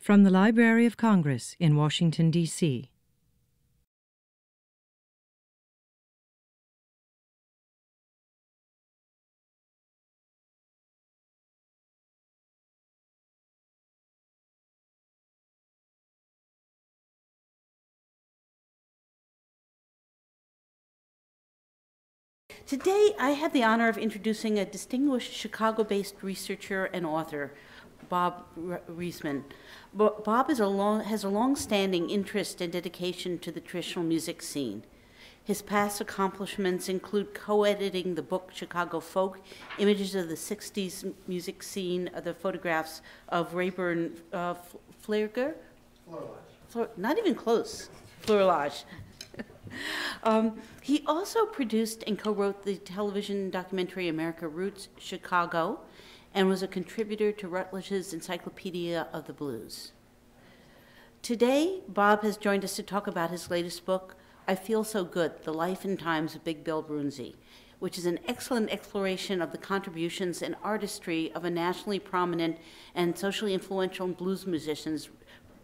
From the Library of Congress in Washington, D.C. Today, I have the honor of introducing a distinguished Chicago-based researcher and author, Bob Riesman. Bob has a long-standing interest and dedication to the traditional music scene. His past accomplishments include co-editing the book Chicago Folk, Images of the 60s Music Scene, the photographs of Rayburn Fleerger? Not even close. Fleurlage. He also produced and co-wrote the television documentary America Roots, Chicago, and was a contributor to Rutledge's Encyclopedia of the Blues. Today, Bob has joined us to talk about his latest book, I Feel So Good, The Life and Times of Big Bill Broonzy, which is an excellent exploration of the contributions and artistry of a nationally prominent and socially influential blues musicians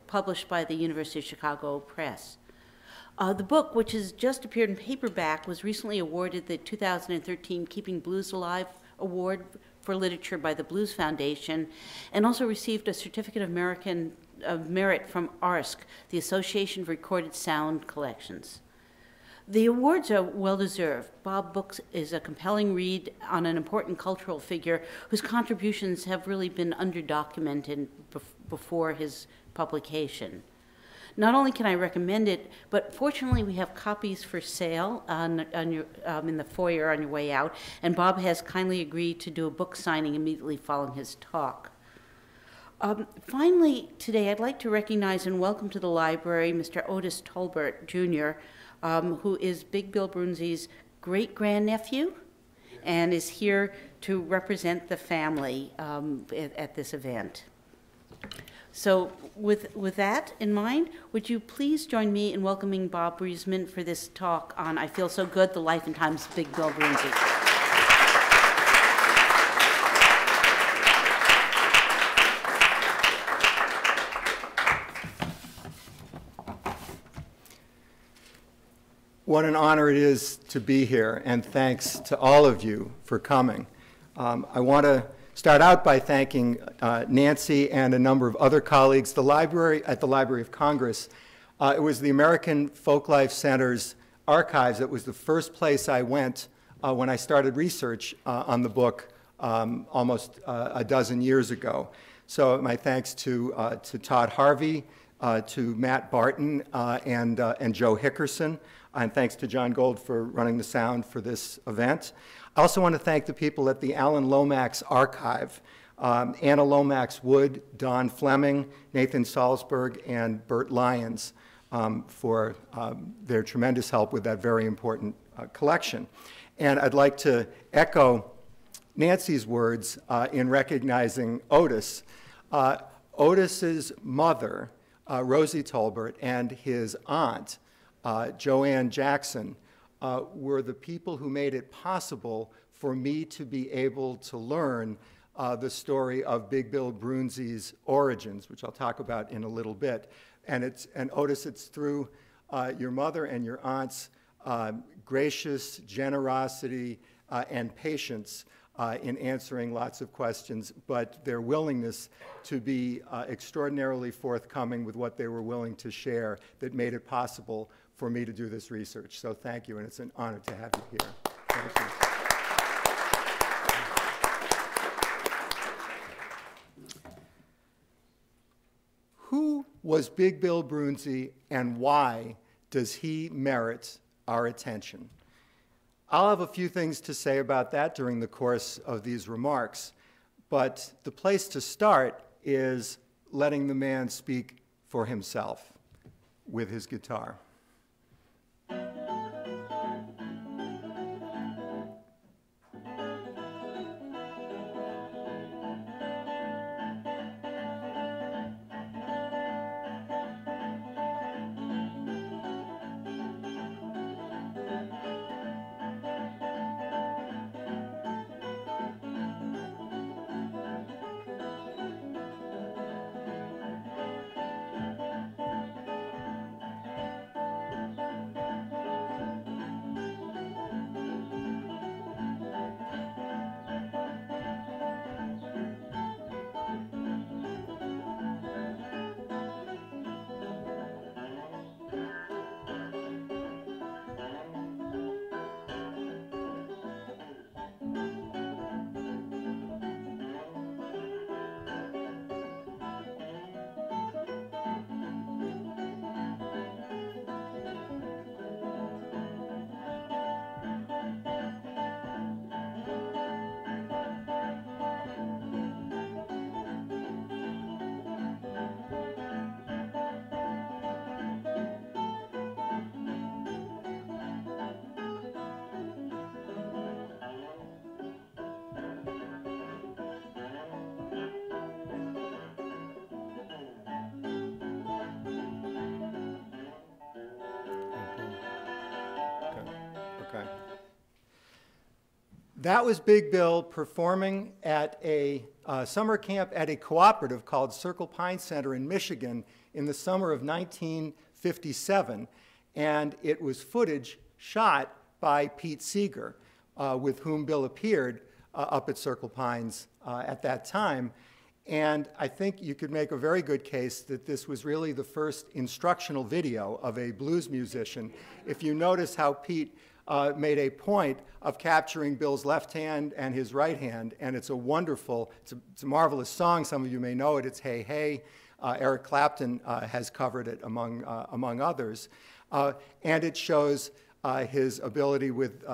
published by the University of Chicago Press. The book, which has just appeared in paperback, was recently awarded the 2013 Keeping Blues Alive Award for Literature by the Blues Foundation, and also received a Certificate of Merit from ARSC, the Association of Recorded Sound Collections. The awards are well-deserved. Bob Books is a compelling read on an important cultural figure whose contributions have really been underdocumented before his publication. Not only can I recommend it, but fortunately we have copies for sale in the foyer on your way out, and Bob has kindly agreed to do a book signing immediately following his talk. Finally, today I'd like to recognize and welcome to the library Mr. Otis Tolbert, Jr., who is Big Bill Broonzy's great-grandnephew and is here to represent the family at this event. So with that in mind, would you please join me in welcoming Bob Riesman for this talk on I Feel So Good, The Life and Times of Big Bill Broonzy. What an honor it is to be here, and thanks to all of you for coming. I want to start out by thanking Nancy and a number of other colleagues. The library at the Library of Congress, it was the American Folklife Center's archives that was the first place I went when I started research on the book almost a dozen years ago. So my thanks to Todd Harvey, to Matt Barton, and Joe Hickerson, and thanks to John Gold for running the sound for this event. I also want to thank the people at the Alan Lomax Archive, Anna Lomax Wood, Don Fleming, Nathan Salzberg, and Bert Lyons for their tremendous help with that very important collection. And I'd like to echo Nancy's words in recognizing Otis. Otis's mother, Rosie Tolbert, and his aunt, Joanne Jackson, were the people who made it possible for me to be able to learn the story of Big Bill Broonzy's origins, which I'll talk about in a little bit. And Otis, it's through your mother and your aunt's gracious generosity and patience in answering lots of questions, but their willingness to be extraordinarily forthcoming with what they were willing to share that made it possible for me to do this research. So thank you, and it's an honor to have you here. Thank you. Who was Big Bill Broonzy, and why does he merit our attention? I'll have a few things to say about that during the course of these remarks, but the place to start is letting the man speak for himself with his guitar. That was Big Bill performing at a summer camp at a cooperative called Circle Pine Center in Michigan in the summer of 1957. And it was footage shot by Pete Seeger, with whom Bill appeared up at Circle Pines at that time. And I think you could make a very good case that this was really the first instructional video of a blues musician. If you notice how Pete made a point of capturing Bill's left hand and his right hand, and it's a wonderful, it's a marvelous song. Some of you may know it. It's Hey Hey. Eric Clapton has covered it among others. And it shows his ability with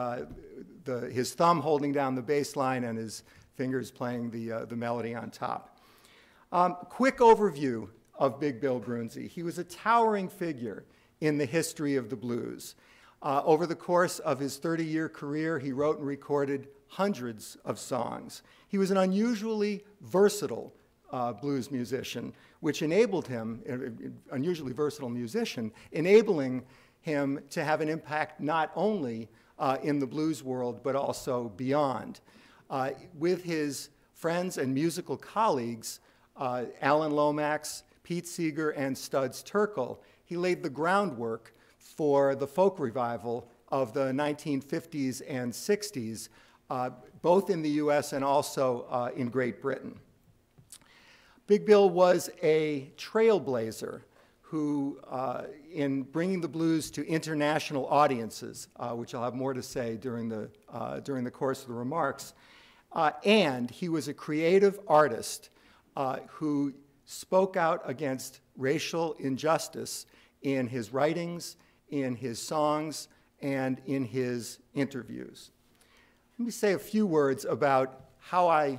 his thumb holding down the bass line and his fingers playing the melody on top. Quick overview of Big Bill Broonzy. He was a towering figure in the history of the blues. Over the course of his 30-year career, he wrote and recorded hundreds of songs. He was an unusually versatile blues musician, which enabled him, unusually versatile musician, enabling him to have an impact not only in the blues world, but also beyond. With his friends and musical colleagues, Alan Lomax, Pete Seeger, and Studs Terkel, he laid the groundwork for the folk revival of the 1950s and 60s, both in the US and also in Great Britain. Big Bill was a trailblazer who, in bringing the blues to international audiences, which I'll have more to say during the course of the remarks, and he was a creative artist who spoke out against racial injustice in his writings, in his songs, and in his interviews. Let me say a few words about how I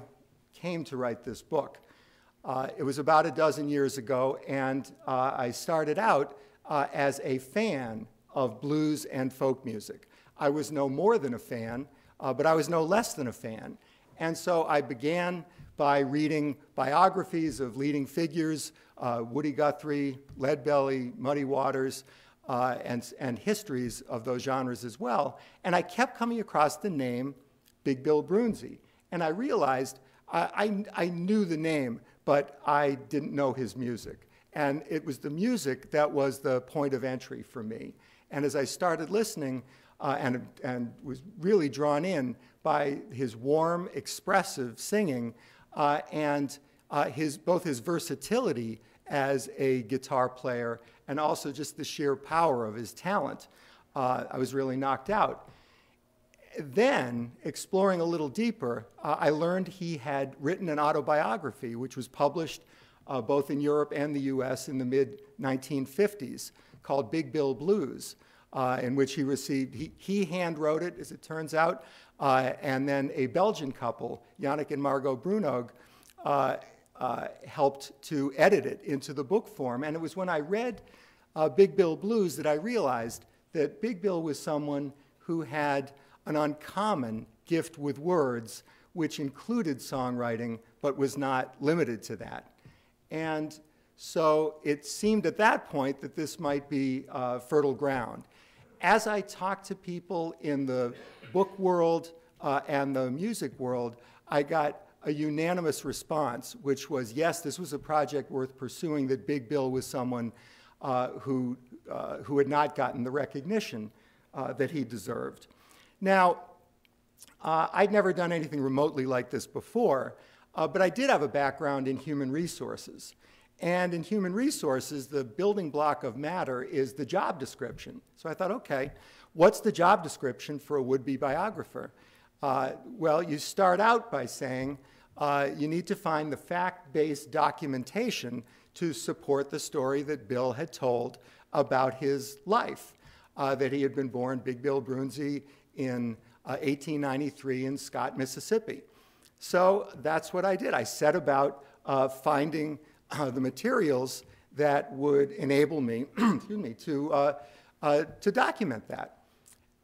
came to write this book. It was about a dozen years ago, and I started out as a fan of blues and folk music. I was no more than a fan, but I was no less than a fan. And so I began by reading biographies of leading figures, Woody Guthrie, Leadbelly, Muddy Waters, and histories of those genres as well. And I kept coming across the name Big Bill Broonzy. And I realized I knew the name, but I didn't know his music. And it was the music that was the point of entry for me. And as I started listening and was really drawn in by his warm, expressive singing and both his versatility as a guitar player and also just the sheer power of his talent, I was really knocked out. Then, exploring a little deeper, I learned he had written an autobiography, which was published both in Europe and the US in the mid-1950s, called Big Bill Blues, in which he received, he hand wrote it, as it turns out, and then a Belgian couple, Yannick and Margot Brunog, helped to edit it into the book form. And it was when I read Big Bill Blues that I realized that Big Bill was someone who had an uncommon gift with words, which included songwriting, but was not limited to that. And so it seemed at that point that this might be fertile ground. As I talked to people in the book world and the music world, I got a unanimous response, which was, yes, this was a project worth pursuing, that Big Bill was someone who had not gotten the recognition that he deserved. Now, I'd never done anything remotely like this before, but I did have a background in human resources. And in human resources, the building block of matter is the job description. So I thought, okay, what's the job description for a would-be biographer? Well, you start out by saying you need to find the fact-based documentation to support the story that Bill had told about his life, that he had been born Big Bill Broonzy in 1893 in Scott, Mississippi. So that's what I did. I set about finding the materials that would enable me, excuse me, to document that.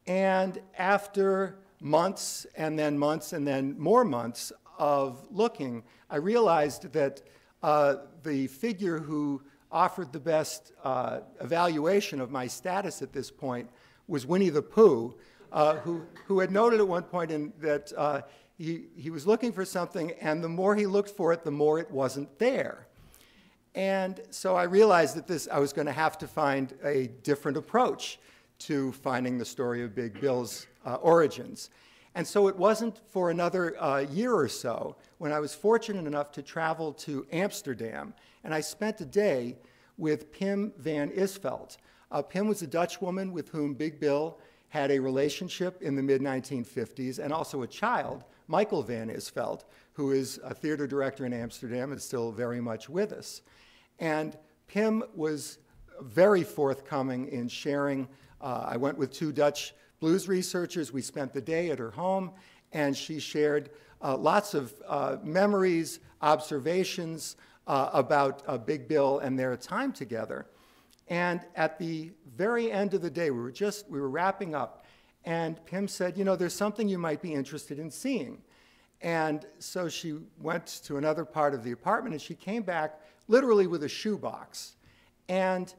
And after months and then more months of looking, I realized that the figure who offered the best evaluation of my status at this point was Winnie the Pooh, who had noted at one point that he was looking for something, and the more he looked for it, the more it wasn't there. And so I realized that I was going to have to find a different approach to finding the story of Big Bill's origins. And so it wasn't for another year or so when I was fortunate enough to travel to Amsterdam, and I spent a day with Pim van Isveld. Pim was a Dutch woman with whom Big Bill had a relationship in the mid-1950s, and also a child, Michael van Isveld, who is a theater director in Amsterdam and still very much with us. And Pim was very forthcoming in sharing. I went with 2 Dutch blues researchers. We spent the day at her home, and she shared lots of memories, observations about Big Bill and their time together. And at the very end of the day, we were wrapping up, and Pim said, you know, there's something you might be interested in seeing. And so she went to another part of the apartment, and she came back literally with a shoebox. And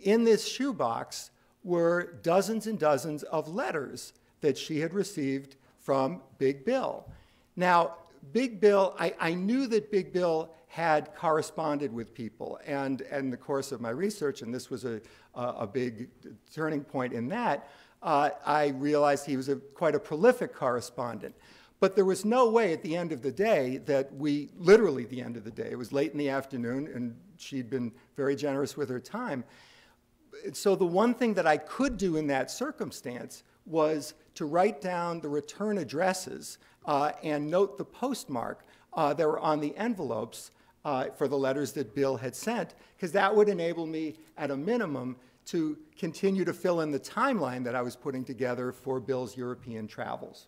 in this shoebox were dozens and dozens of letters that she had received from Big Bill. Now, Big Bill, I knew that Big Bill had corresponded with people, and in the course of my research, and this was a big turning point in that, I realized he was quite a prolific correspondent. But there was no way at the end of the day that literally the end of the day, it was late in the afternoon, and she'd been very generous with her time. So the one thing that I could do in that circumstance was to write down the return addresses and note the postmark that were on the envelopes for the letters that Bill had sent, because that would enable me, at a minimum, to continue to fill in the timeline that I was putting together for Bill's European travels.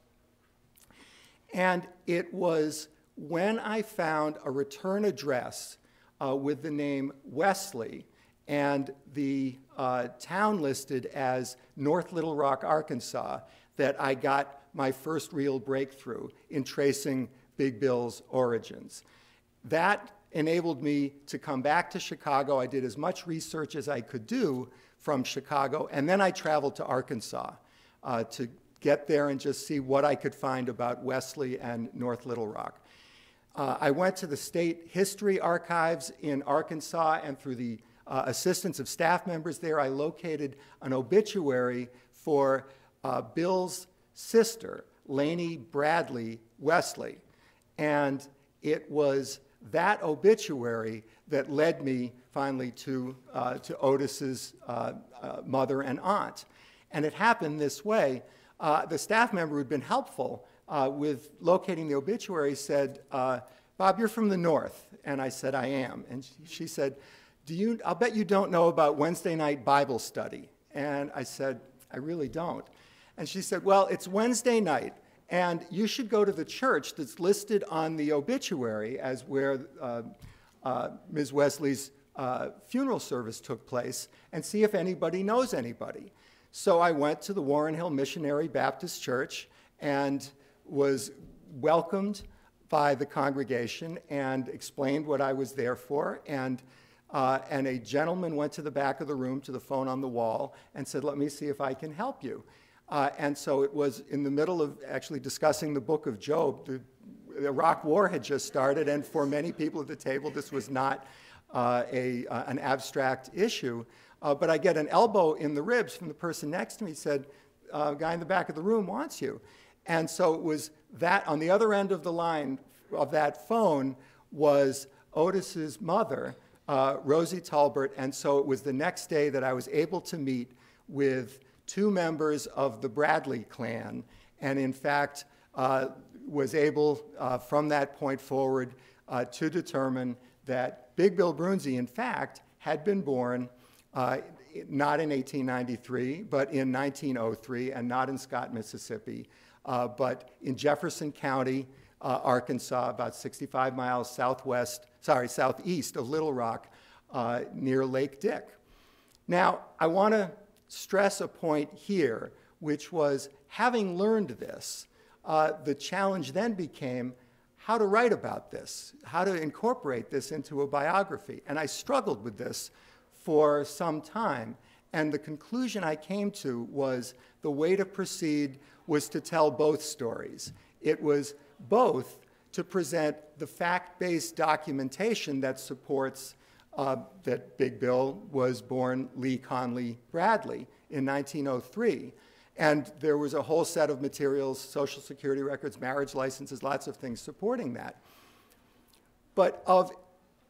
And it was when I found a return address with the name Wesley and the town listed as North Little Rock, Arkansas, that I got my first real breakthrough in tracing Big Bill's origins. That enabled me to come back to Chicago. I did as much research as I could do from Chicago, and then I traveled to Arkansas to get there and just see what I could find about Wesley and North Little Rock. I went to the State History Archives in Arkansas, and through the assistance of staff members there, I located an obituary for Bill's sister, Laney Bradley Wesley. And it was that obituary that led me finally to Otis's mother and aunt. And it happened this way. The staff member who'd been helpful with locating the obituary said, Bob, you're from the North. And I said, I am. And she said, I'll bet you don't know about Wednesday night Bible study. And I said, I really don't. And she said, well, it's Wednesday night, and you should go to the church that's listed on the obituary as where Ms. Wesley's funeral service took place, and see if anybody knows anybody. So I went to the Warren Hill Missionary Baptist Church and was welcomed by the congregation and explained what I was there for. And a gentleman went to the back of the room to the phone on the wall and said, let me see if I can help you. And so it was in the middle of actually discussing the book of Job. The Iraq War had just started, and for many people at the table, this was not an abstract issue. But I get an elbow in the ribs from the person next to me, said, a guy in the back of the room wants you. And so it was that, on the other end of the line of that phone was Otis's mother, Rosie Talbert, and so it was the next day that I was able to meet with 2 members of the Bradley clan, and in fact was able from that point forward to determine that Big Bill Broonzy, in fact, had been born not in 1893, but in 1903, and not in Scott, Mississippi, but in Jefferson County, Arkansas, about 65 miles southeast of Little Rock, near Lake Dick. Now, I want to stress a point here, which was, having learned this, the challenge then became how to write about this, how to incorporate this into a biography. And I struggled with this for some time. And the conclusion I came to was the way to proceed was to tell both stories. It was both to present the fact-based documentation that supports that Big Bill was born Lee Conley Bradley in 1903. And there was a whole set of materials, Social Security records, marriage licenses, lots of things supporting that. But of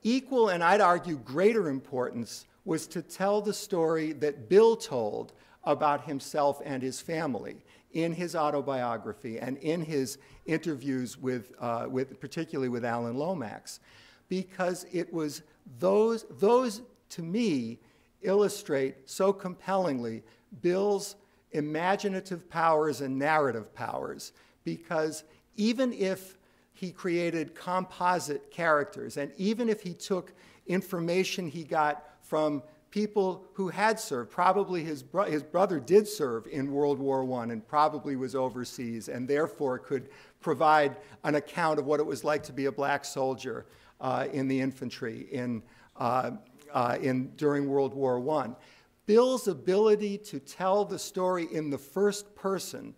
equal, and I'd argue greater importance, was to tell the story that Bill told about himself and his family in his autobiography and in his interviews particularly with Alan Lomax, because it was those to me illustrate so compellingly Bill's imaginative powers and narrative powers, because even if he created composite characters, and even if he took information he got from people who had served, probably his brother did serve in World War I and probably was overseas, and therefore could provide an account of what it was like to be a black soldier in the infantry during World War I. Bill's ability to tell the story in the first person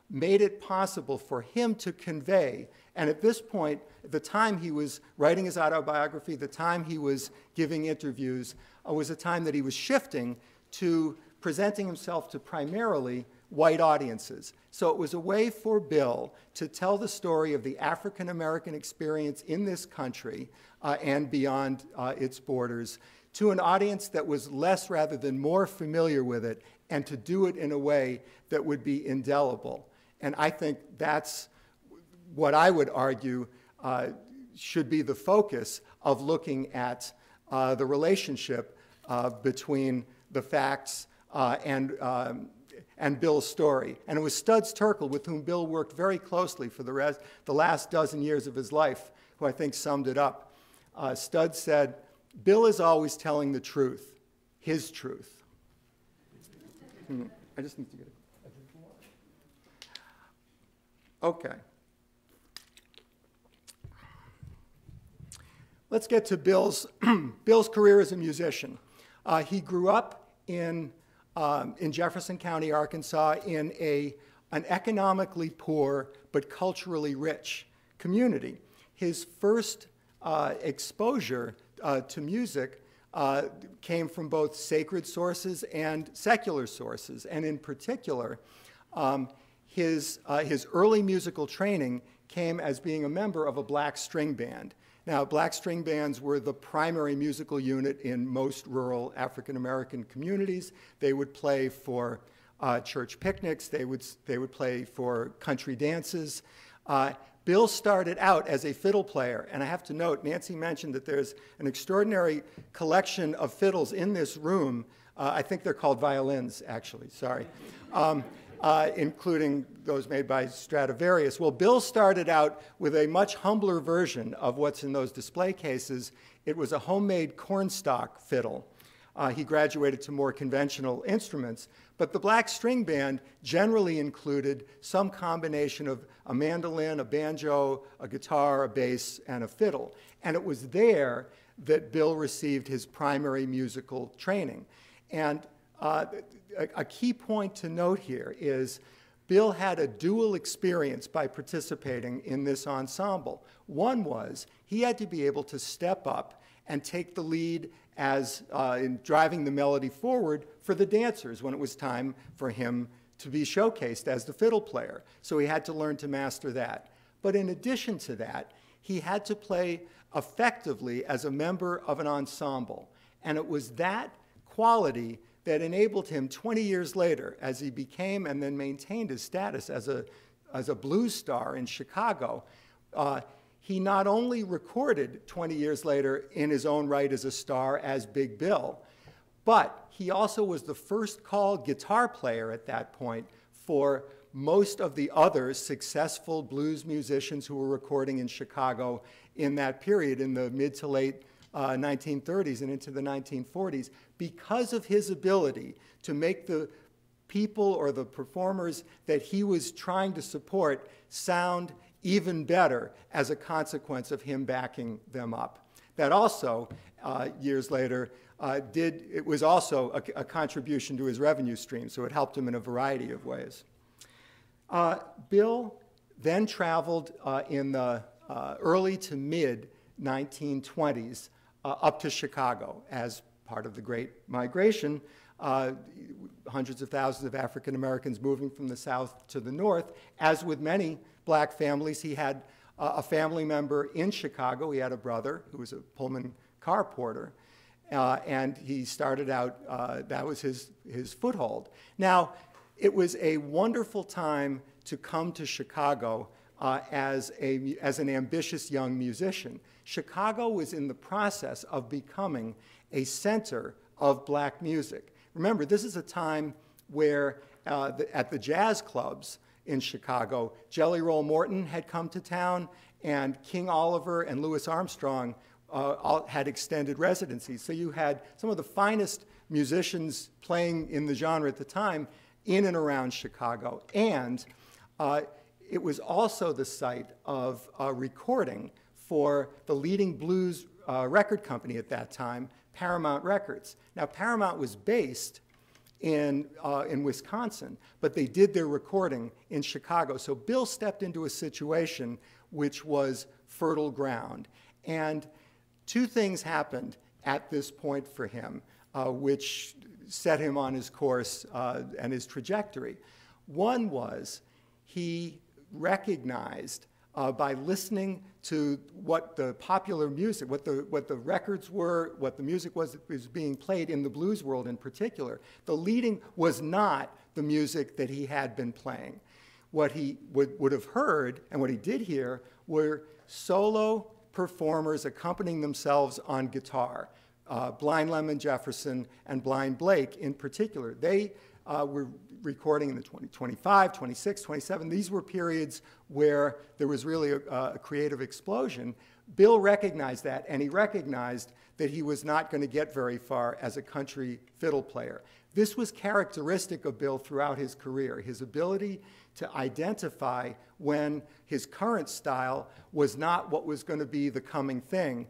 made it possible for him to convey, and at this point, at the time he was writing his autobiography, the time he was giving interviews, was a time that he was shifting to presenting himself to primarily white audiences. So it was a way for Bill to tell the story of the African American experience in this country and beyond its borders to an audience that was less rather than more familiar with it, and to do it in a way that would be indelible. And I think that's what I would argue should be the focus of looking at the relationship between the facts and Bill's story. And it was Studs Terkel, with whom Bill worked very closely for the last dozen years of his life, who I think summed it up. Studs said, "Bill is always telling the truth, his truth." I just need to get a drink of water. Okay. Let's get to Bill's career as a musician. He grew up in Jefferson County, Arkansas, in an economically poor but culturally rich community. His first exposure to music came from both sacred sources and secular sources, and in particular, his early musical training came as being a member of a black string band. Now, black string bands were the primary musical unit in most rural African-American communities. They would play for church picnics. They would play for country dances. Bill started out as a fiddle player, and I have to note, Nancy mentioned that there's an extraordinary collection of fiddles in this room. I think they're called violins, actually, sorry. Including those made by Stradivarius. Well, Bill started out with a much humbler version of what's in those display cases. It was a homemade cornstalk fiddle. He graduated to more conventional instruments, but the black string band generally included some combination of a mandolin, a banjo, a guitar, a bass, and a fiddle. And it was there that Bill received his primary musical training. And a key point to note here is Bill had a dual experience by participating in this ensemble. One was he had to be able to step up and take the lead as in driving the melody forward for the dancers when it was time for him to be showcased as the fiddle player. So he had to learn to master that. But in addition to that, he had to play effectively as a member of an ensemble. And it was that quality that enabled him 20 years later, as he became and then maintained his status as a blues star in Chicago, he not only recorded 20 years later in his own right as a star as Big Bill, but he also was the first call guitar player at that point for most of the other successful blues musicians who were recording in Chicago in that period, in the mid to late 1930s and into the 1940s, because of his ability to make the people or the performers that he was trying to support sound even better as a consequence of him backing them up. That also years later, it was also a contribution to his revenue stream, so it helped him in a variety of ways. Bill then traveled in the early to mid 1920s up to Chicago as part of the Great Migration, hundreds of thousands of African Americans moving from the South to the North. As with many black families, he had a family member in Chicago. He had a brother who was a Pullman car porter, and he started out, that was his foothold. Now, it was a wonderful time to come to Chicago as an ambitious young musician. Chicago was in the process of becoming a center of black music. Remember, this is a time where at the jazz clubs in Chicago, Jelly Roll Morton had come to town, and King Oliver and Louis Armstrong all had extended residencies. So you had some of the finest musicians playing in the genre at the time in and around Chicago. And it was also the site of recording for the leading blues record company at that time, Paramount Records. Now, Paramount was based in Wisconsin, but they did their recording in Chicago. So Bill stepped into a situation which was fertile ground. And two things happened at this point for him, which set him on his course and his trajectory. One was he recognized by listening to what the popular music, what the records were, what the music was that was being played in the blues world in particular. The leading was not the music that he had been playing. What he would have heard, and what he did hear, were solo performers accompanying themselves on guitar. Blind Lemon Jefferson and Blind Blake in particular. They were recording in the 25, 26, 27. These were periods where there was really a creative explosion. Bill recognized that, and he recognized that he was not going to get very far as a country fiddle player. This was characteristic of Bill throughout his career, his ability to identify when his current style was not what was going to be the coming thing,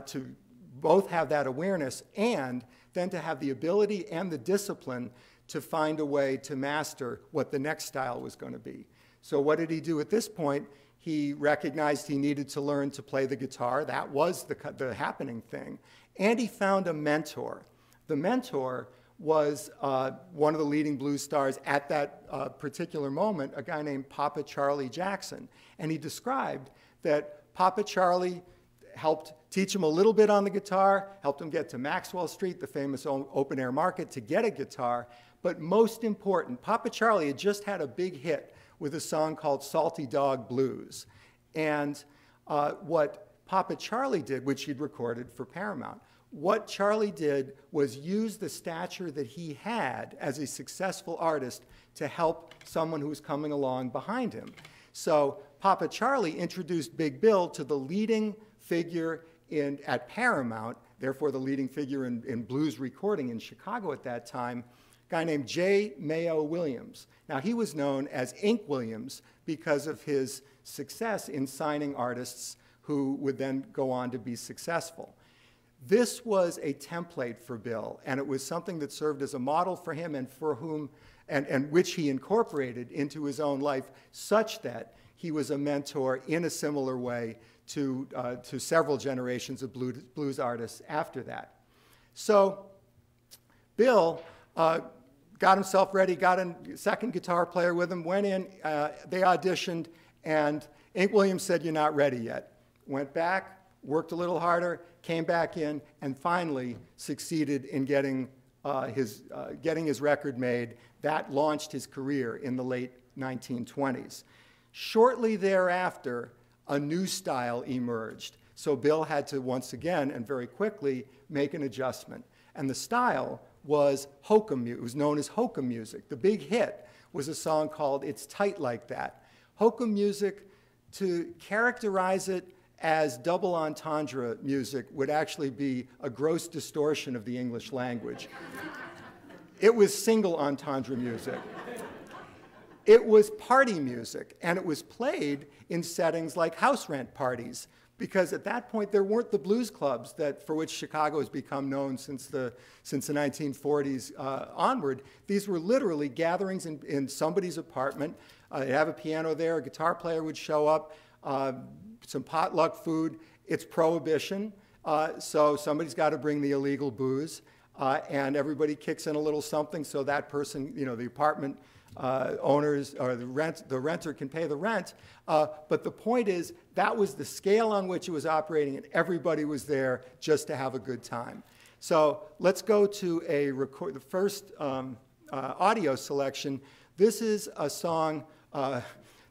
to both have that awareness and then to have the ability and the discipline to find a way to master what the next style was going to be. So what did he do at this point? He recognized he needed to learn to play the guitar. That was the happening thing. And he found a mentor. The mentor was one of the leading blues stars at that particular moment, a guy named Papa Charlie Jackson. And he described that Papa Charlie helped teach him a little bit on the guitar, helped him get to Maxwell Street, the famous open-air market, to get a guitar. But most important, Papa Charlie had just had a big hit with a song called Salty Dog Blues. And what Papa Charlie did, which he'd recorded for Paramount, what Charlie did was use the stature that he had as a successful artist to help someone who was coming along behind him. So Papa Charlie introduced Big Bill to the leading figure at Paramount, therefore the leading figure in blues recording in Chicago at that time, a guy named J. Mayo Williams. Now, he was known as Ink Williams because of his success in signing artists who would then go on to be successful. This was a template for Bill, and it was something that served as a model for him and for whom, and which he incorporated into his own life, such that he was a mentor in a similar way to several generations of blues artists after that. So Bill got himself ready, got a second guitar player with him, went in, they auditioned, and Ink Williams said, "You're not ready yet." Went back, worked a little harder, came back in, and finally succeeded in getting his record made. That launched his career in the late 1920s. Shortly thereafter, a new style emerged. So Bill had to once again, and very quickly, make an adjustment. And the style was Hokum. It was known as Hokum music. The big hit was a song called "It's Tight Like That." Hokum music, to characterize it as double entendre music, would actually be a gross distortion of the English language. It was single entendre music. It was party music, and it was played in settings like house rent parties because at that point there weren't the blues clubs for which Chicago has become known since the 1940s onward. These were literally gatherings in somebody's apartment. They'd have a piano there, a guitar player would show up, some potluck food. It's prohibition, so somebody's got to bring the illegal booze, and everybody kicks in a little something so that person, the apartment owners or the renter can pay the rent. But the point is, that was the scale on which it was operating, and everybody was there just to have a good time. So let's go to the first audio selection. This is a song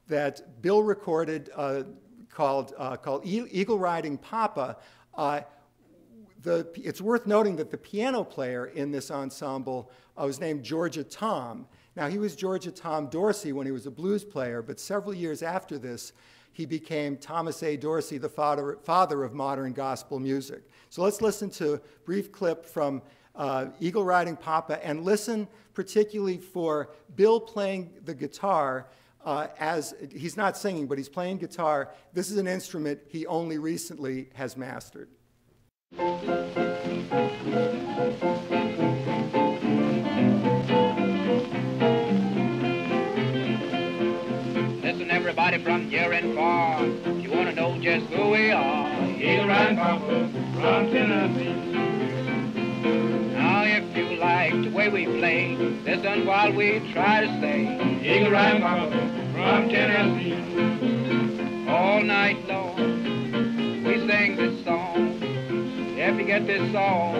that Bill recorded called Eagle Riding Papa. It's worth noting that the piano player in this ensemble was named Georgia Tom. Now, he was Georgia Tom Dorsey when he was a blues player, but several years after this, he became Thomas A. Dorsey, the father of modern gospel music. So let's listen to a brief clip from Eagle Riding Papa, and listen particularly for Bill playing the guitar. As he's not singing, but he's playing guitar. This is an instrument he only recently has mastered. Listen, everybody from near and far, if you want to know just who we are, Eagle Riding Papa from Tennessee. Now, if you like the way we play, listen while we try to say, Eagle Riding Papa from Tennessee. All night long, we sing this song. If you get this song,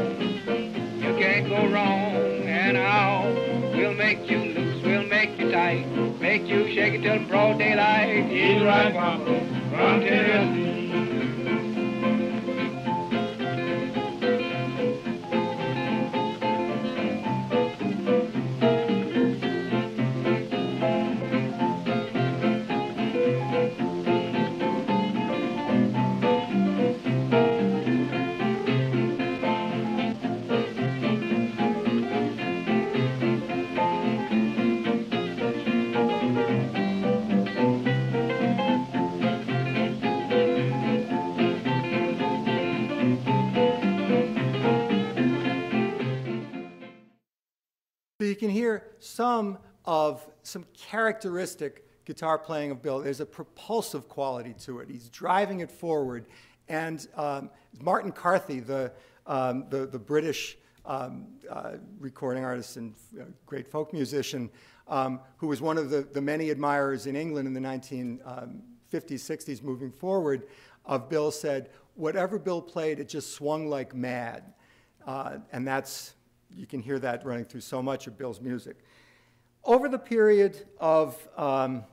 you can't go wrong. And how we'll make you loose, we'll make you tight, make you shake it till broad daylight. Eagle Riding Papa from Tennessee. So you can hear some characteristic guitar playing of Bill. There's a propulsive quality to it. He's driving it forward. And Martin Carthy, the British recording artist and great folk musician, who was one of the many admirers in England in the 1950s, 60s moving forward of Bill, said, whatever Bill played, it just swung like mad. And you can hear that running through so much of Bill's music. Over the period of, from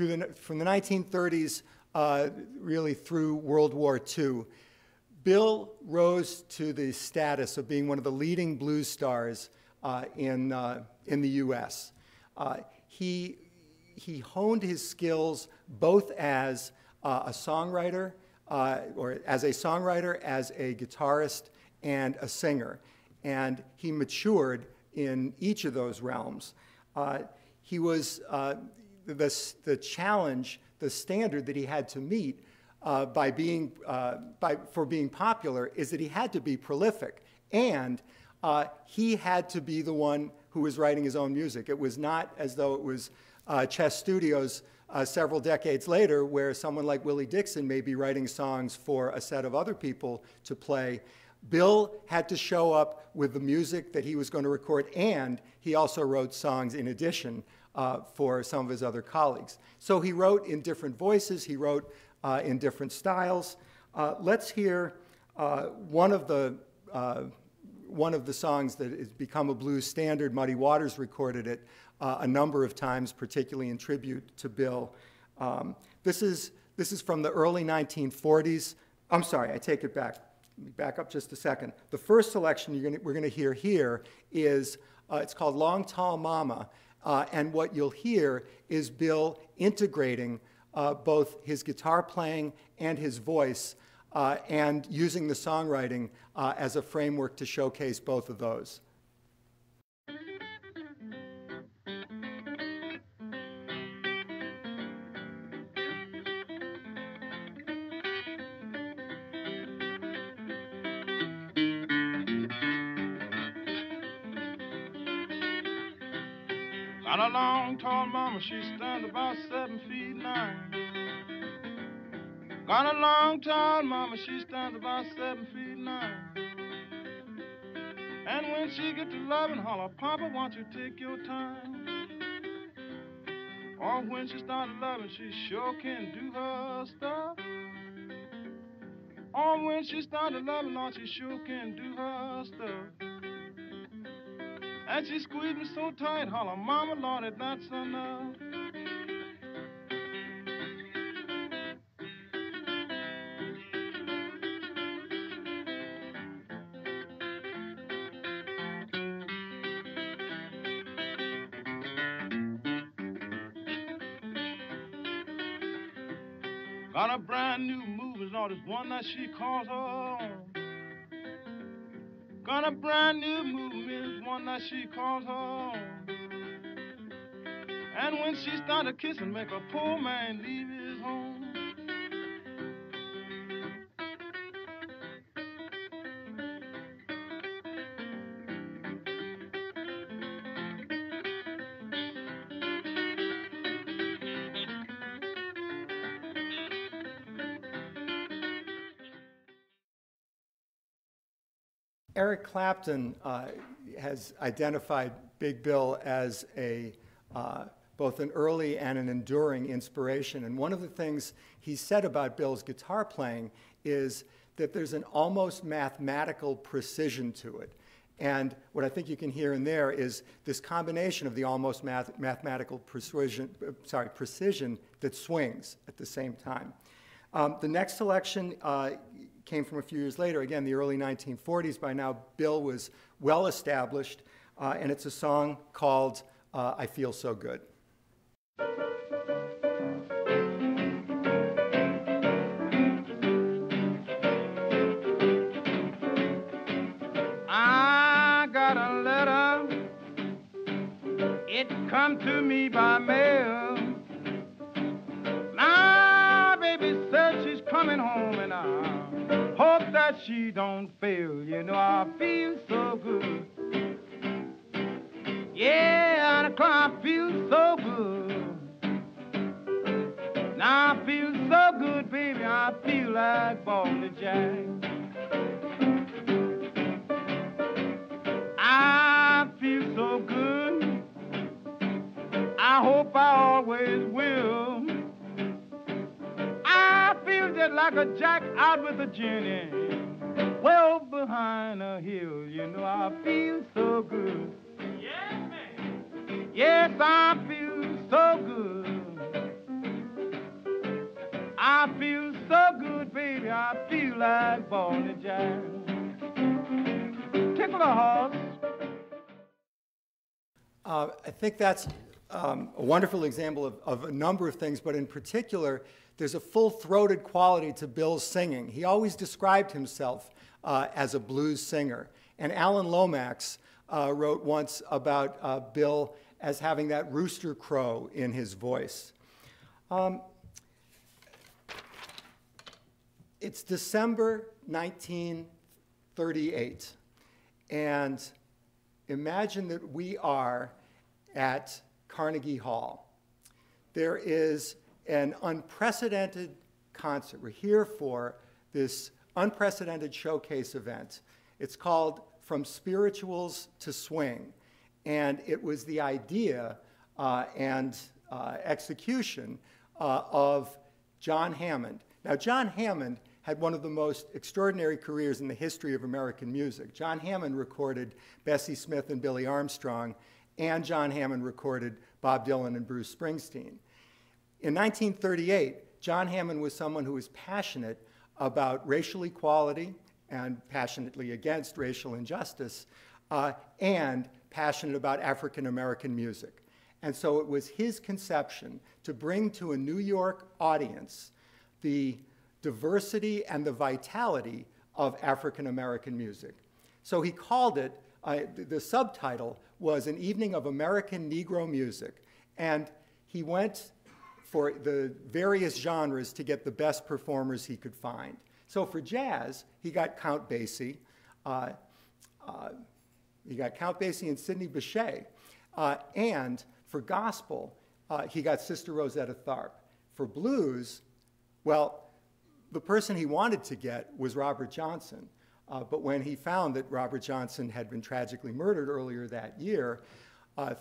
the 1930s really through World War II, Bill rose to the status of being one of the leading blues stars in the U.S. He honed his skills both as a songwriter, as a guitarist, and a singer. And he matured in each of those realms. He was the challenge, the standard that he had to meet for being popular is that he had to be prolific, and he had to be the one who was writing his own music. It was not as though it was Chess Studios several decades later, where someone like Willie Dixon may be writing songs for a set of other people to play. Bill had to show up with the music that he was going to record, and he also wrote songs in addition for some of his other colleagues. So he wrote in different voices, he wrote in different styles. Let's hear one of the songs that has become a blues standard. Muddy Waters recorded it a number of times, particularly in tribute to Bill. This is from the early 1940s. I'm sorry, I take it back. Let me back up just a second. The first selection we're going to hear here is, it's called Long Tall Mama, and what you'll hear is Bill integrating both his guitar playing and his voice, and using the songwriting as a framework to showcase both of those. Got a long, tall mama, she stands about 7 feet 9. Got a long, tall mama, she stands about 7 feet 9. And when she get to loving, holler, Papa, won't you take your time? Or when she started loving, she sure can do her stuff. Or when she started loving, Lord, she sure can do her stuff. And she squeezed me so tight, holler, Mama, Lord, if that's enough. Got a brand new movie, Lord, it's one that she calls her own. Got a brand new movie, it's one that she calls her own. And when she started kissing, make a poor man leave his home. Eric Clapton has identified Big Bill as both an early and an enduring inspiration. And one of the things he said about Bill's guitar playing is that there's an almost mathematical precision to it. And what I think you can hear in there is this combination of the almost mathematical precision that swings at the same time. The next selection came from a few years later, again, the early 1940s. By now, Bill was well established, and it's a song called I Feel So Good. I got a letter, it come to me by mail. My baby said she's coming home, and I hope that she don't fail. You know, I feel so good. Yeah, I feel so good. Now I feel so good, baby, I feel like balling jack. I feel so good. I hope I always will. I feel just like a jack out with a Jenny, well behind a hill. You know, I feel so good. Yes, man. Yes, I feel so good. I feel so good, baby. I feel like balling jack. Tickle a horse. I think that's a wonderful example of a number of things, but in particular, there's a full-throated quality to Bill's singing. He always described himself as a blues singer. And Alan Lomax wrote once about Bill as having that rooster crow in his voice. It's December 1938, and imagine that we are at Carnegie Hall. There is an unprecedented concert. We're here for this unprecedented showcase event. It's called From Spirituals to Swing, and it was the idea and execution of John Hammond. Now, John Hammond had one of the most extraordinary careers in the history of American music. John Hammond recorded Bessie Smith and Billy Armstrong, and John Hammond recorded Bob Dylan and Bruce Springsteen. In 1938, John Hammond was someone who was passionate about racial equality and passionately against racial injustice, and passionate about African American music. And so it was his conception to bring to a New York audience the diversity and the vitality of African American music. So he called it, the subtitle was An Evening of American Negro Music. And he went for the various genres to get the best performers he could find. So for jazz, he got Count Basie. He got Count Basie and Sidney Bechet. And For gospel, he got Sister Rosetta Tharpe. For blues, well, the person he wanted to get was Robert Johnson. But when he found that Robert Johnson had been tragically murdered earlier that year,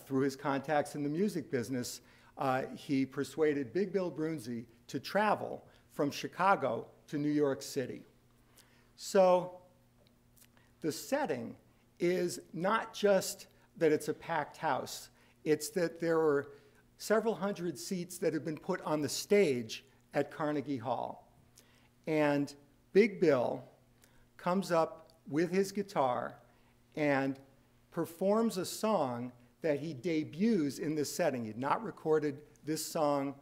through his contacts in the music business, he persuaded Big Bill Broonzy to travel from Chicago to New York City. So the setting is not just that it's a packed house, it's that there were several hundred seats that have been put on the stage at Carnegie Hall. And Big Bill comes up with his guitar and performs a song that he debuts in this setting. He'd not recorded this song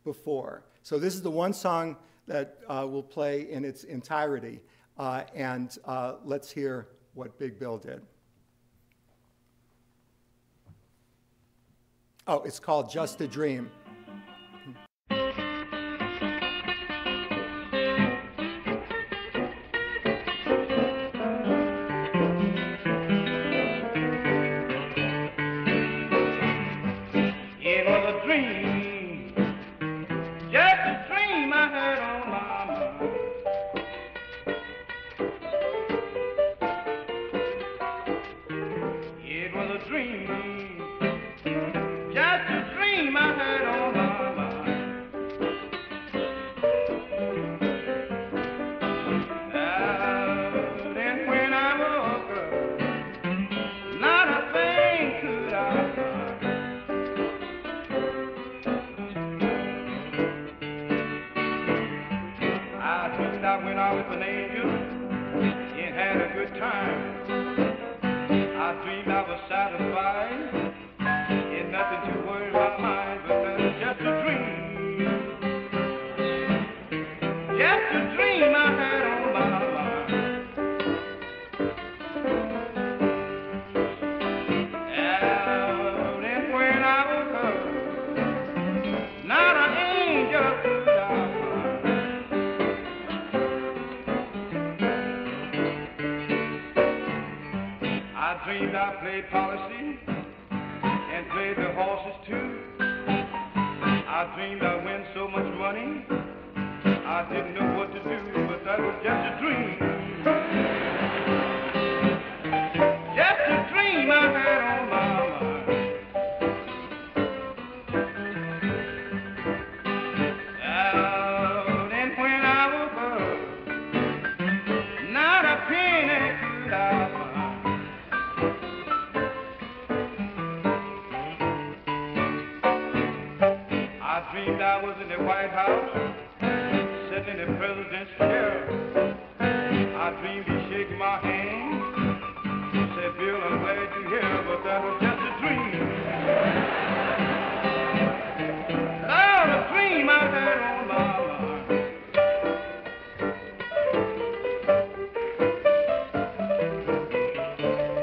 before. So this is the one song that we'll play in its entirety. And let's hear what Big Bill did. Oh, it's called Just a Dream. I played policy and played the horses too. I dreamed I'd win so much money, I didn't know what to do, but that was just a dream. Just a dream I had on my mind. Out and when I woke up, not a penny could I find. I dreamed I was in the White House, sitting in the president's chair. I dreamed he'd shake my hand, said, Bill, I'm glad you're here, but that was just a dream. Lord, a dream I had on my mind.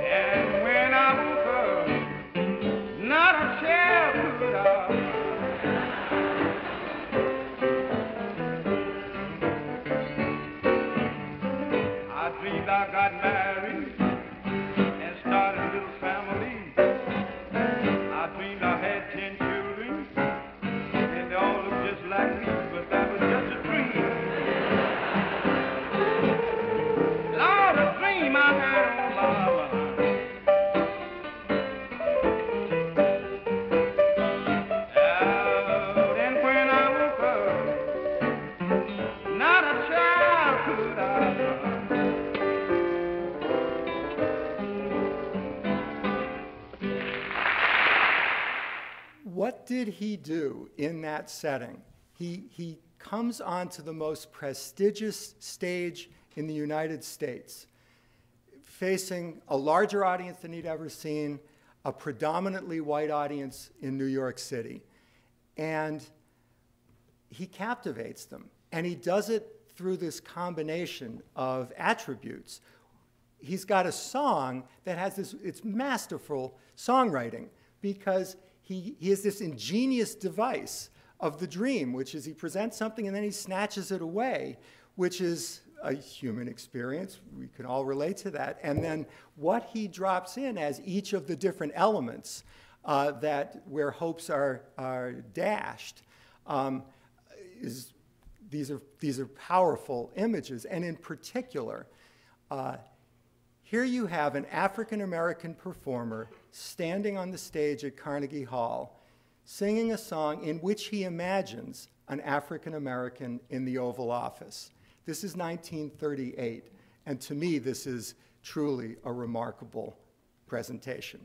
And when I woke up, not a chair could I find. I got married and started a little family. I dreamed I had 10 children and they all looked just like me, but that was just a dream. Lord, a dream I had on my mind. And when I woke up, not a child could I find. What did he do in that setting? He comes onto the most prestigious stage in the United States, facing a larger audience than he'd ever seen, a predominantly white audience in New York City. And he captivates them. And he does it through this combination of attributes. He's got a song that has this, it's masterful songwriting, because he has this ingenious device of the dream, which is he presents something and then he snatches it away, which is a human experience. We can all relate to that. And then what he drops in as each of the different elements where hopes are dashed. These are powerful images, and in particular, here you have an African-American performer standing on the stage at Carnegie Hall, singing a song in which he imagines an African-American in the Oval Office. This is 1938, and to me, this is truly a remarkable presentation.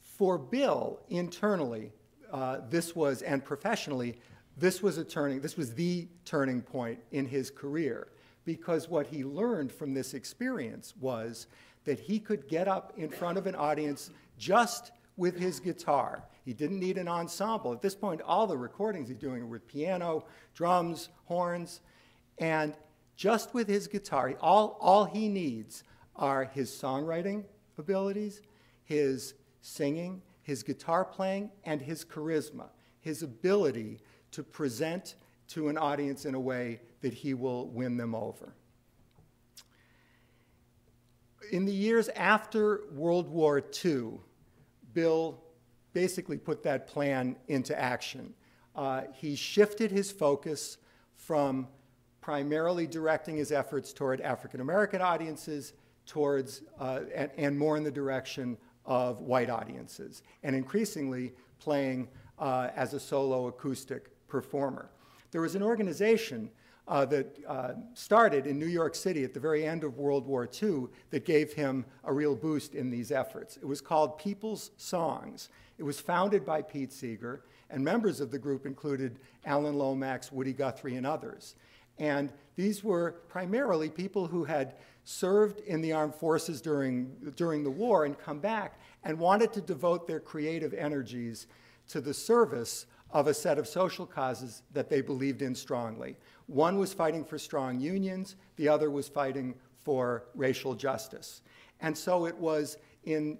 For Bill, internally, and professionally, this was the turning point in his career, because what he learned from this experience was that he could get up in front of an audience just with his guitar. He didn't need an ensemble. At this point, all the recordings he's doing are with piano, drums, horns, and just with his guitar, all he needs are his songwriting abilities, his singing, his guitar playing, and his charisma, his ability to present to an audience in a way that he will win them over. In the years after World War II, Bill basically put that plan into action. He shifted his focus from primarily directing his efforts toward African-American audiences towards, and more in the direction of white audiences, and increasingly playing as a solo acoustic performer. There was an organization that started in New York City at the very end of World War II that gave him a real boost in these efforts. It was called People's Songs. It was founded by Pete Seeger, and members of the group included Alan Lomax, Woody Guthrie, and others. And these were primarily people who had served in the armed forces during the war and come back and wanted to devote their creative energies to the service of a set of social causes that they believed in strongly. One was fighting for strong unions, the other was fighting for racial justice. And so it was in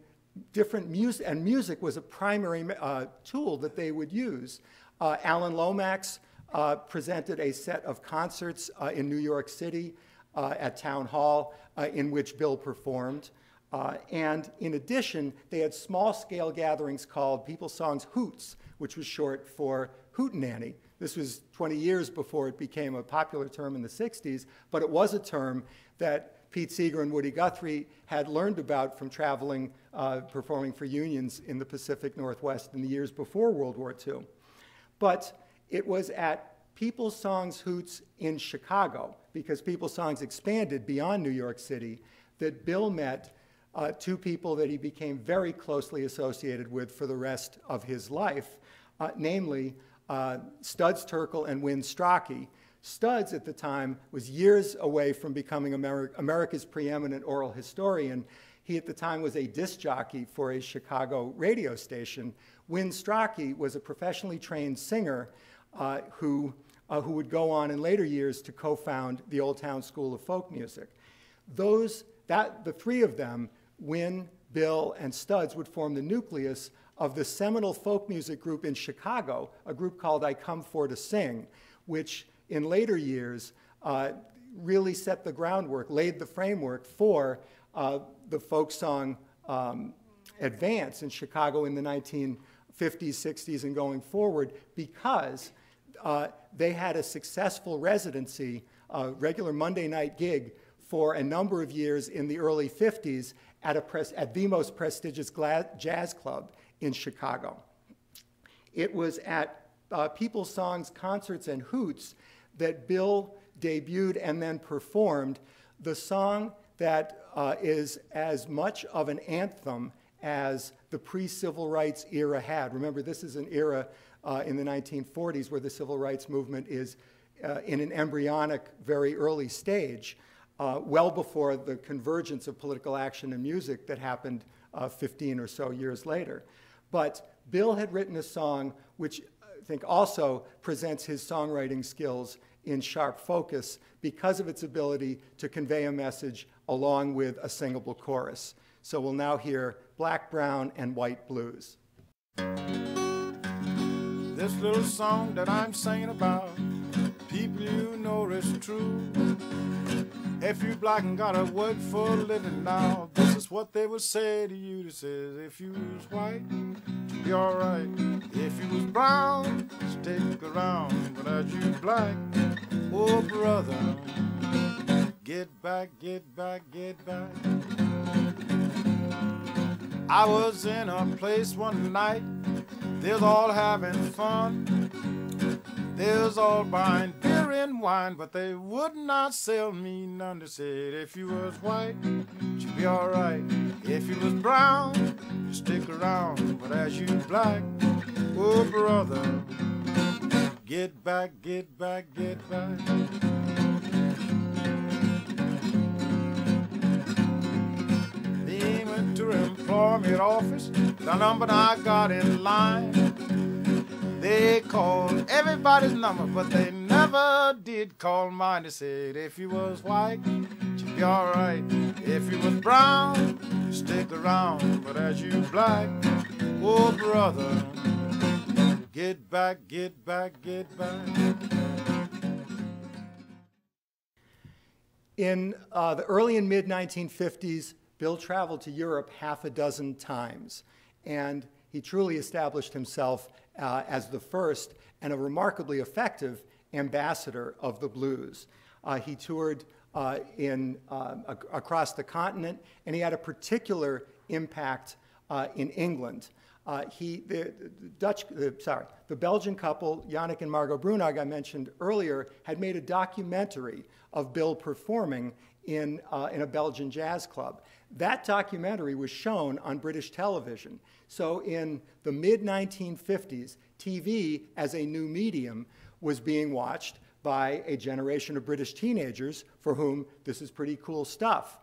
different music, and music was a primary tool that they would use. Alan Lomax presented a set of concerts in New York City at Town Hall in which Bill performed. And in addition, they had small-scale gatherings called People's Songs Hoots, which was short for hootenanny. This was 20 years before it became a popular term in the 60s, but it was a term that Pete Seeger and Woody Guthrie had learned about from traveling, performing for unions in the Pacific Northwest in the years before World War II. But it was at People's Songs Hoots in Chicago, because People's Songs expanded beyond New York City, that Bill met two people that he became very closely associated with for the rest of his life, namely Studs Terkel and Win Strachey. Studs at the time was years away from becoming America's preeminent oral historian. He at the time was a disc jockey for a Chicago radio station. Win Strachey was a professionally trained singer who would go on in later years to co-found the Old Town School of Folk Music. The three of them, Win, Bill, and Studs, would form the nucleus of the seminal folk music group in Chicago, a group called I Come For To Sing, which in later years really set the groundwork, laid the framework for the folk song advance in Chicago in the 1950s, 60s, and going forward, because they had a successful residency, a regular Monday night gig for a number of years in the early 50s at the most prestigious jazz club in Chicago. It was at People's Songs Concerts and Hoots that Bill debuted and then performed the song that is as much of an anthem as the pre-civil rights era had. Remember, this is an era in the 1940s where the civil rights movement is in an embryonic, very early stage, well before the convergence of political action and music that happened 15 or so years later. But Bill had written a song which I think also presents his songwriting skills in sharp focus because of its ability to convey a message along with a singable chorus. So we'll now hear Black, Brown, and White Blues. This little song that I'm singing about, people you know is true. If you black and gotta work for a living now, this is what they would say to you. They says, if you was white, you'd be alright. If you was brown, stick around. But as you black, oh brother, get back, get back, get back. I was in a place one night, they was all having fun. They was all buying beer and wine, but they would not sell me none. They said, if you was white, you'd be alright. If you was brown, you stick around. But as you black, oh brother, get back, get back, get back. They went to employ me at office, the number I got in line. They called everybody's number, but they never did call mine. They said, if you was white, you'd be alright. If you was brown, you stick around. But as you black, oh brother, get back, get back, get back. In the early and mid-1950s, Bill traveled to Europe half a dozen times, and he truly established himself as the first and a remarkably effective ambassador of the blues. He toured across the continent, and he had a particular impact in England. The Belgian couple, Yannick and Margot Brunag, I mentioned earlier, had made a documentary of Bill performing in a Belgian jazz club. That documentary was shown on British television. So in the mid-1950s, TV as a new medium was being watched by a generation of British teenagers for whom this is pretty cool stuff.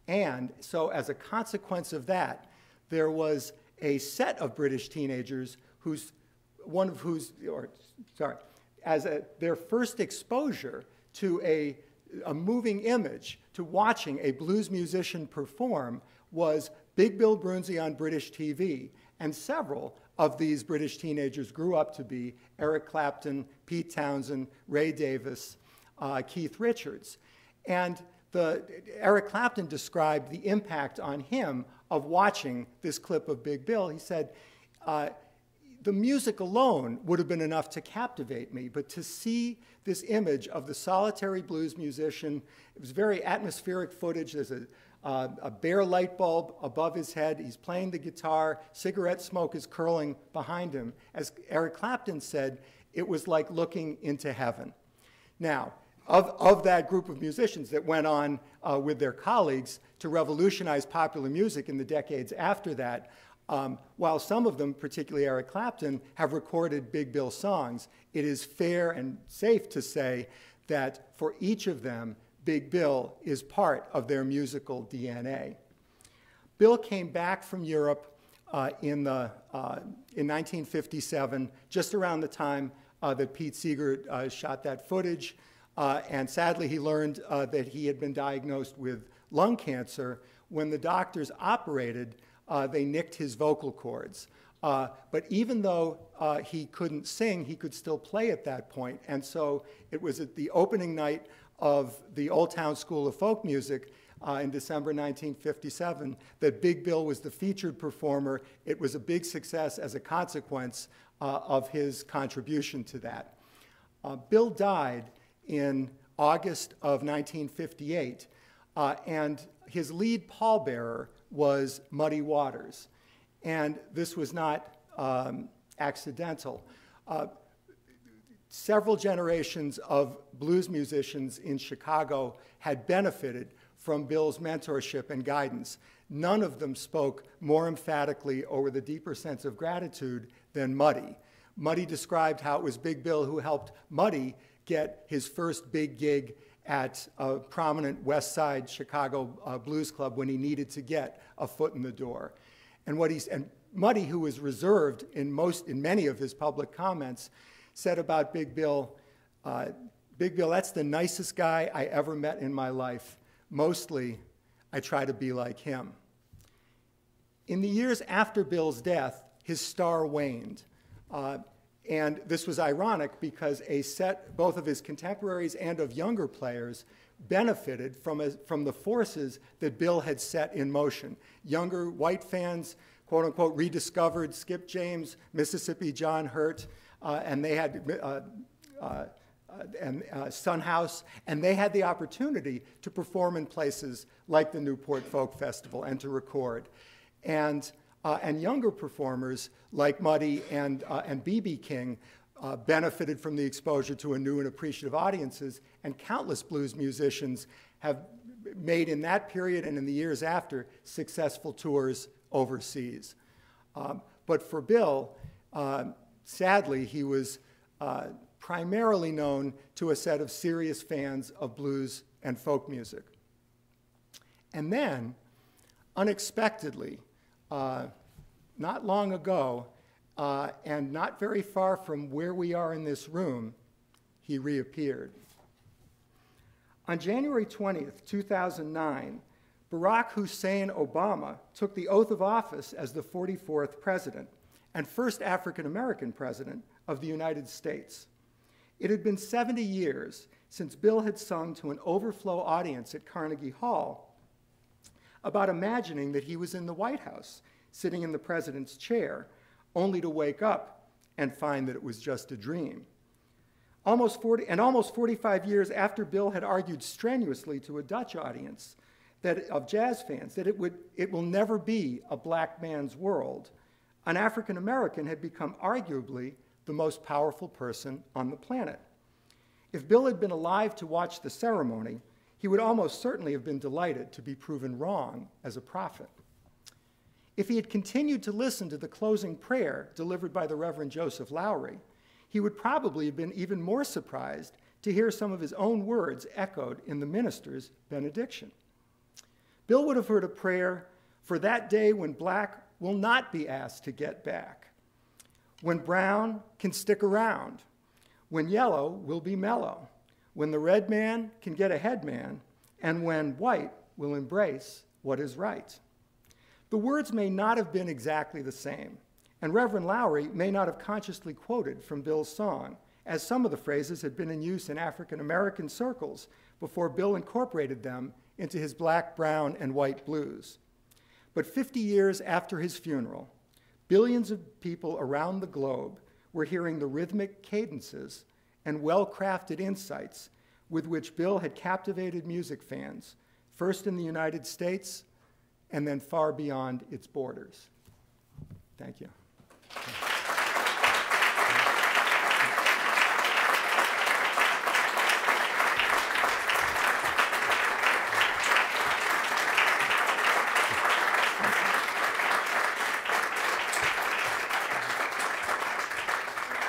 And so as a consequence of that, there was a set of British teenagers their first exposure to a moving image, to watching a blues musician perform, was Big Bill Broonzy on British TV. And several of these British teenagers grew up to be Eric Clapton, Pete Townsend, Ray Davis, Keith Richards. And Eric Clapton described the impact on him of watching this clip of Big Bill. He said, the music alone would have been enough to captivate me, but to see this image of the solitary blues musician, it was very atmospheric footage. There's a bare light bulb above his head. He's playing the guitar. Cigarette smoke is curling behind him. As Eric Clapton said, it was like looking into heaven. Now, of that group of musicians that went on with their colleagues to revolutionize popular music in the decades after that, while some of them, particularly Eric Clapton, have recorded Big Bill songs, it is fair and safe to say that for each of them, Big Bill is part of their musical DNA. Bill came back from Europe in 1957, just around the time that Pete Seeger shot that footage, and sadly he learned that he had been diagnosed with lung cancer. When the doctors operated, they nicked his vocal cords. But even though he couldn't sing, he could still play at that point. And so it was at the opening night of the Old Town School of Folk Music in December 1957 that Big Bill was the featured performer. It was a big success as a consequence of his contribution to that. Bill died in August of 1958, and his lead pallbearer was Muddy Waters. And this was not accidental. Several generations of blues musicians in Chicago had benefited from Bill's mentorship and guidance. None of them spoke more emphatically or with a deeper sense of gratitude than Muddy. Muddy described how it was Big Bill who helped Muddy get his first big gig at a prominent West Side Chicago blues club when he needed to get a foot in the door. And Muddy, who was reserved in many of his public comments, said about Big Bill, that's the nicest guy I ever met in my life. Mostly, I try to be like him. In the years after Bill's death, his star waned. And this was ironic because both of his contemporaries and of younger players benefited from the forces that Bill had set in motion. Younger white fans, quote unquote, rediscovered Skip James, Mississippi John Hurt, and they had Son House, and they had the opportunity to perform in places like the Newport Folk Festival and to record. And younger performers like Muddy and B.B. King benefited from the exposure to a new and appreciative audiences, and countless blues musicians have made in that period and in the years after successful tours overseas. But for Bill, sadly, he was primarily known to a set of serious fans of blues and folk music. And then, unexpectedly, not long ago, and not very far from where we are in this room, he reappeared. On January 20th, 2009, Barack Hussein Obama took the oath of office as the 44th president and first African-American president of the United States. It had been 70 years since Bill had sung to an overflow audience at Carnegie Hall about imagining that he was in the White House, sitting in the president's chair, only to wake up and find that it was just a dream. Almost 45 years after Bill had argued strenuously to a Dutch audience of jazz fans that it will never be a black man's world, an African American had become arguably the most powerful person on the planet. If Bill had been alive to watch the ceremony, he would almost certainly have been delighted to be proven wrong as a prophet. If he had continued to listen to the closing prayer delivered by the Reverend Joseph Lowry, he would probably have been even more surprised to hear some of his own words echoed in the minister's benediction. Bill would have heard a prayer for that day when black will not be asked to get back, when brown can stick around, when yellow will be mellow, when the red man can get ahead man, and when white will embrace what is right. The words may not have been exactly the same, and Reverend Lowry may not have consciously quoted from Bill's song, as some of the phrases had been in use in African American circles before Bill incorporated them into his black, brown, and white blues. But 50 years after his funeral, billions of people around the globe were hearing the rhythmic cadences and well-crafted insights with which Bill had captivated music fans, first in the United States and then far beyond its borders. Thank you.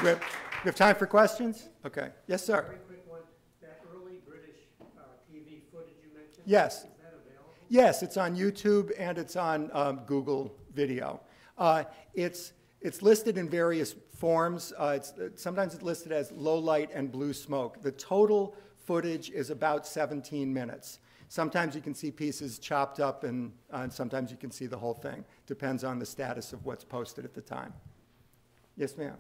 We have time for questions? Okay. Yes, sir. Very quick one. That early British TV footage you mentioned, yes. Is that available? Yes, it's on YouTube and it's on Google Video. It's listed in various forms. Sometimes it's listed as low light and blue smoke. The total footage is about 17 minutes. Sometimes you can see pieces chopped up and sometimes you can see the whole thing. Depends on the status of what's posted at the time. Yes, ma'am.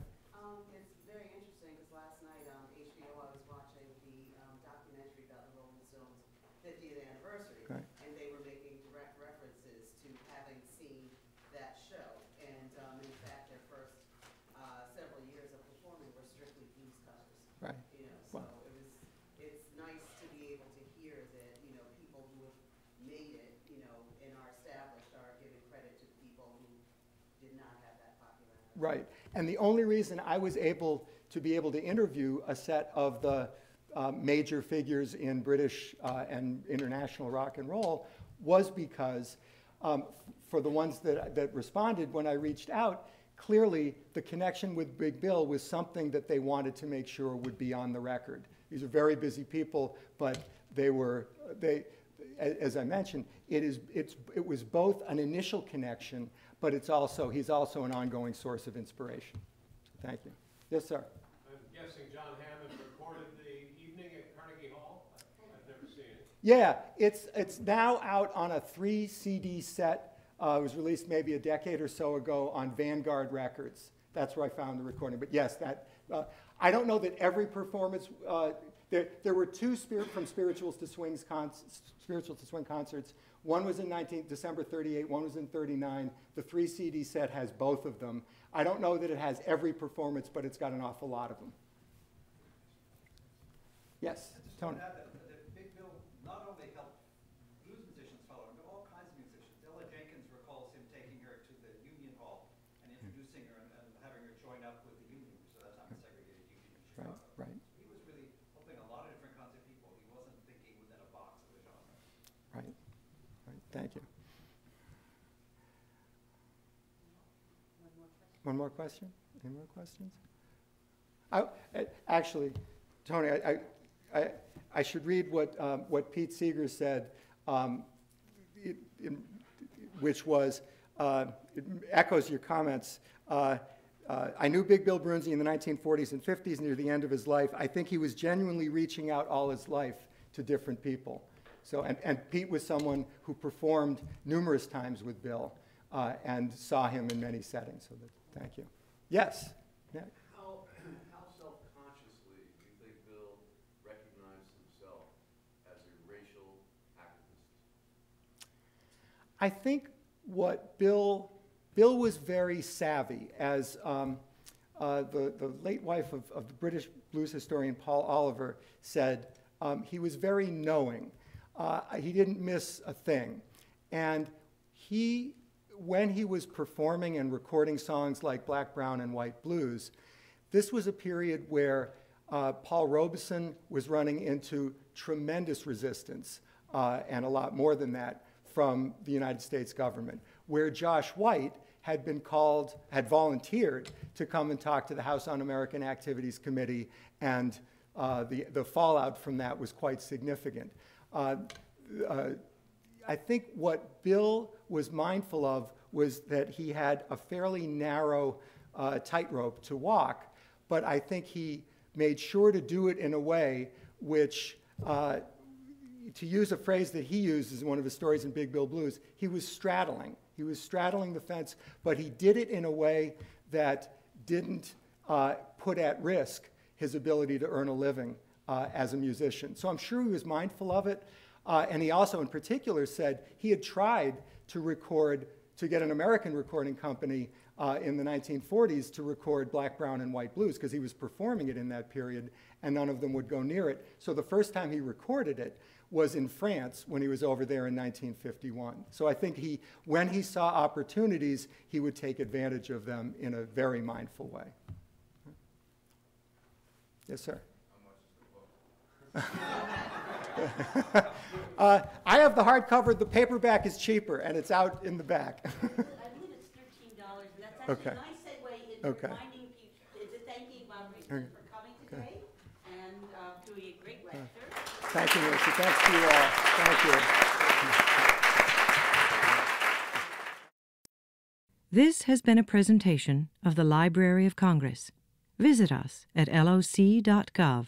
It's very interesting because last night on HBO I was watching the documentary about the Rolling Stones' 50th anniversary, Right. and they were making direct references to having seen that show. And in fact, their first several years of performing were strictly blues covers. Right. You know, so Wow. it's nice to be able to hear that, you know, people who have made it, you know, and are established are giving credit to people who did not have that popularity. Right. And the only reason I was able to interview a set of the major figures in British and international rock and roll was because for the ones that responded when I reached out, clearly the connection with Big Bill was something that they wanted to make sure would be on the record. These are very busy people, but as I mentioned, it was both an initial connection, but he's also an ongoing source of inspiration. Thank you. Yes, sir. I'm guessing John Hammond recorded the evening at Carnegie Hall? I've never seen it. Yeah, it's now out on a 3 CD set. It was released maybe a decade or so ago on Vanguard Records. That's where I found the recording. But yes, I don't know that every performance There were two Spirituals to Swing concerts. One was in December 38, one was in 39. The 3 CD set has both of them. I don't know that it has every performance, but it's got an awful lot of them. Yes, Tony. That Big Bill not only helped blues musicians follow him, but all kinds of musicians. Ella Jenkins recalls him taking her to the Union Hall and introducing her and having her join up with the Union, which at that time was segregated Union in Chicago. Right. He was really helping a lot of different kinds of people. He wasn't thinking within a box of a genre. Right. Thank you. One more question? Any more questions? Actually, Tony, I should read what Pete Seeger said, which was, it echoes your comments. I knew Big Bill Broonzy in the 1940s and 50s near the end of his life. I think he was genuinely reaching out all his life to different people. So, and Pete was someone who performed numerous times with Bill and saw him in many settings. So thank you. Yes? Yeah. How self-consciously do you think Bill recognized himself as a racial activist? I think what Bill was very savvy, as the late wife of the British blues historian Paul Oliver said, he was very knowing. He didn't miss a thing. And when he was performing and recording songs like Black, Brown, and White Blues, this was a period where Paul Robeson was running into tremendous resistance, and a lot more than that, from the United States government, where Josh White had volunteered to come and talk to the House Un-American Activities Committee, and the fallout from that was quite significant. I think what Bill was mindful of was that he had a fairly narrow tightrope to walk, but I think he made sure to do it in a way which, to use a phrase that he uses in one of his stories in Big Bill Blues, he was straddling. He was straddling the fence, but he did it in a way that didn't put at risk his ability to earn a living as a musician. So I'm sure he was mindful of it. And he also, in particular, said he had tried to get an American recording company in the 1940s to record Black, Brown, and White Blues, because he was performing it in that period, and none of them would go near it. So the first time he recorded it was in France when he was over there in 1951. So I think when he saw opportunities, he would take advantage of them in a very mindful way. Yes, sir. How much is the book? I have the hardcover. The paperback is cheaper, and it's out in the back. I believe it's $13, and that's actually a nice segue into reminding people, thanking Bob Riesman for coming today and doing a great lecture. Thank you, Nancy. Thanks to you all. Thank you. This has been a presentation of the Library of Congress. Visit us at loc.gov.